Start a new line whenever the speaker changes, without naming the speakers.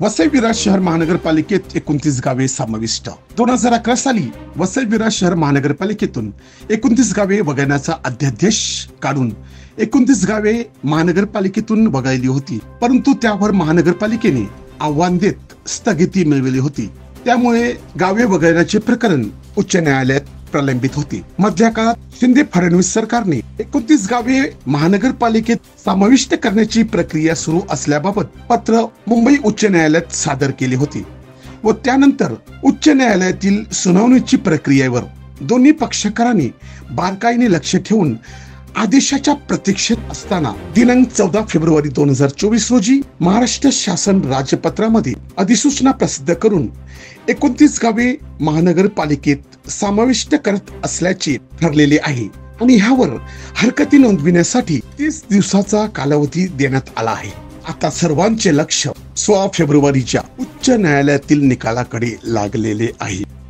वसई विरार शहर महानगरपालिकेत 29 गावे समाविष्ट। 2011 साली वसई विरार शहर महानगरपालिकेतून 29 गावे वगळण्याचा अध्यादेश काढून 29 गावे महानगरपालिकेतून वगळली होती, परंतु त्यावर महानगरपालिकेने आव्हान देत स्थगिती मिळवली होती। त्यामुळे गावे वगळण्याचे प्रकरण उच्च न्यायालयात प्रलंबित होती। मधल्या काळात शिंदे फडणवीस सरकारने 29 गावे महानगरपालिकेत समाविष्ट करण्याची प्रक्रिया सुरू असल्याबाबत पत्र मुंबई उच्च न्यायालयात सादर केले होते व त्यानंतर उच्च न्यायालयातील सुनावणीची प्रक्रियेवर दोन्ही पक्षकारांनी बारकाईने लक्ष ठेवून आदेशाच्या प्रतीक्षेत असताना दिनांक 14 फेब्रुवारी 2024 रोजी महाराष्ट्र शासन राजपत्रामध्ये अधिसूचना प्रसिद्ध करून 29 गावे महानगरपालिकेत समाविष्ट करत असल्याचे ठरलेले आहे आणि ह्यावर हरकती नोंदविण्यासाठी 30 दिवसाचा कालावधी देण्यात आला आहे। आता सर्वांचे लक्ष 16 फेब्रुवारीच्या उच्च न्यायालयातील निकालाकडे लागलेले आहे।